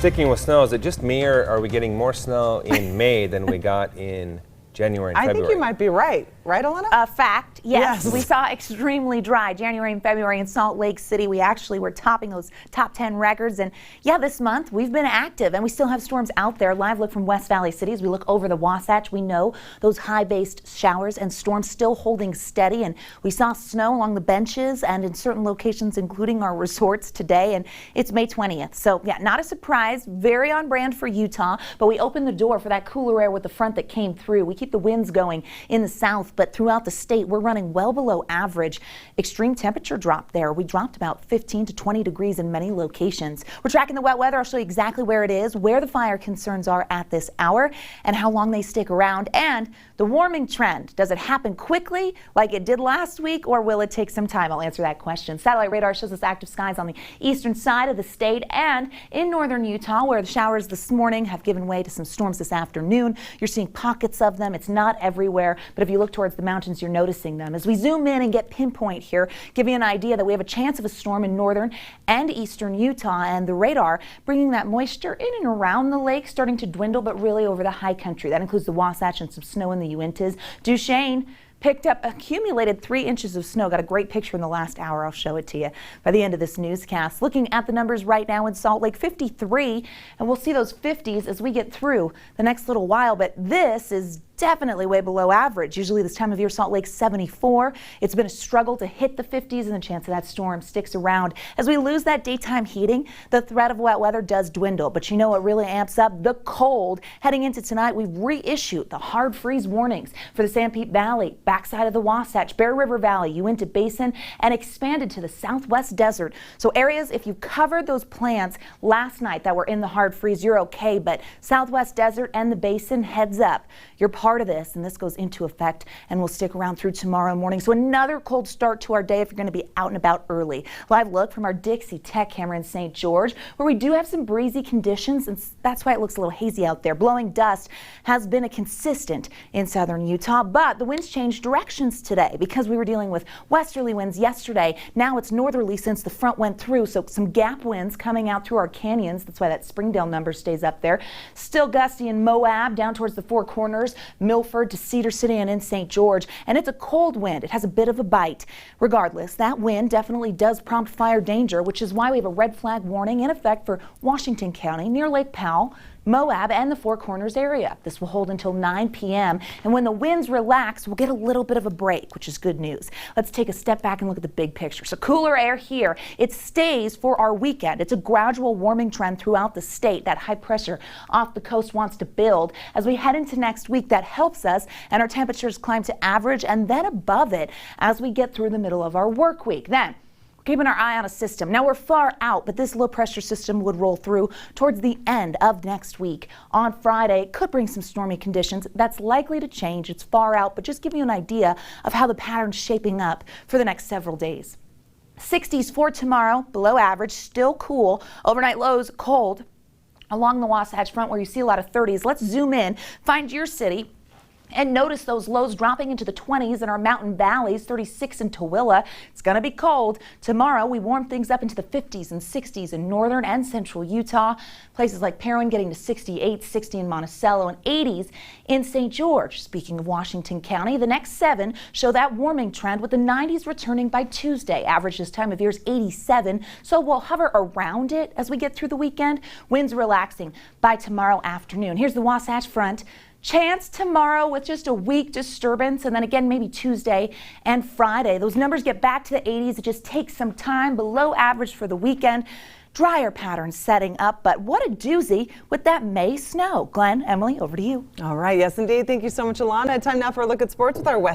Sticking with snow, is it just me, or are we getting more snow in May than we got in January and February? I think you might be right. Right, Alana? Fact, yes. We saw extremely dry January and February in Salt Lake City. We actually were topping those top 10 records. And yeah, this month we've been active and we still have storms out there. Live look from West Valley City as we look over the Wasatch. We know those high-based showers and storms still holding steady. And we saw snow along the benches and in certain locations, including our resorts today. And it's May 20th. So yeah, not a surprise. Very on brand for Utah. But we opened the door for that cooler air with the front that came through. We keep the winds going in the south. But throughout the state, we're running well below average. Extreme temperature drop there. We dropped about 15 to 20 degrees in many locations. We're tracking the wet weather. I'll show you exactly where it is, where the fire concerns are at this hour, and how long they stick around. And the warming trend. Does it happen quickly like it did last week, or will it take some time? I'll answer that question. Satellite radar shows us active skies on the eastern side of the state and in northern Utah, where the showers this morning have given way to some storms this afternoon. You're seeing pockets of them. It's not everywhere, but if you look towards the mountains, you're noticing them. As we zoom in and get pinpoint here, give you an idea that we have a chance of a storm in northern and eastern Utah, and the radar bringing that moisture in and around the lake, starting to dwindle, but really over the high country. That includes the Wasatch and some snow in the Uintas. Duchesne picked up accumulated 3 inches of snow. Got a great picture in the last hour. I'll show it to you by the end of this newscast. Looking at the numbers right now in Salt Lake, 53, and we'll see those 50s as we get through the next little while, but this is definitely way below average. Usually this time of year, Salt Lake 74. It's been a struggle to hit the 50s, and the chance of that storm sticks around. As we lose that daytime heating, the threat of wet weather does dwindle. But you know what really amps up? The cold. Heading into tonight, we've reissued the hard freeze warnings for the Sanpete Valley, backside of the Wasatch, Bear River Valley, Uinta Basin, and expanded to the Southwest Desert. So areas, if you covered those plants last night that were in the hard freeze, you're okay. But Southwest Desert and the Basin, heads up. You're part of this, and this goes into effect and will stick around through tomorrow morning. So another cold start to our day if you're going to be out and about early. Live look from our Dixie Tech camera in St. George, where we do have some breezy conditions, and that's why it looks a little hazy out there. Blowing dust has been a consistent in southern Utah, but the winds changed directions today because we were dealing with westerly winds yesterday. Now it's northerly since the front went through, so some gap winds coming out through our canyons. That's why that Springdale number stays up there. Still gusty in Moab down towards the Four Corners, Milford to Cedar City, and in St. George. And it's a cold wind. It has a bit of a bite. Regardless, that wind definitely does prompt fire danger, which is why we have a red flag warning in effect for Washington County near Lake Powell, Moab, and the Four Corners area. This will hold until 9 p.m. and when the winds relax, we'll get a little bit of a break, which is good news. Let's take a step back and look at the big picture. So cooler air here. It stays for our weekend. It's a gradual warming trend throughout the state. That high pressure off the coast wants to build. As we head into next week, that helps us, and our temperatures climb to average and then above it as we get through the middle of our work week. Then keeping our eye on a system. Now we're far out, but this low pressure system would roll through towards the end of next week. On Friday, it could bring some stormy conditions. That's likely to change. It's far out, but just give you an idea of how the pattern's shaping up for the next several days. 60s for tomorrow, below average, still cool. Overnight lows cold along the Wasatch Front where you see a lot of 30s. Let's zoom in, find your city, and notice those lows dropping into the 20s in our mountain valleys, 36 in Tooele. It's going to be cold. Tomorrow, we warm things up into the 50s and 60s in northern and central Utah. Places like Perwin getting to 68, 60 in Monticello, and 80s in St. George. Speaking of Washington County, the next 7 show that warming trend with the 90s returning by Tuesday. Average this time of year is 87, so we'll hover around it as we get through the weekend. Winds relaxing by tomorrow afternoon. Here's the Wasatch Front. Chance tomorrow with just a weak disturbance, and then again maybe Tuesday and Friday. Those numbers get back to the 80s. It just takes some time. Below average for the weekend. Drier patterns setting up, but what a doozy with that May snow. Glenn, Emily, over to you. All right. Yes, indeed. Thank you so much, Alana. Time now for a look at sports with our West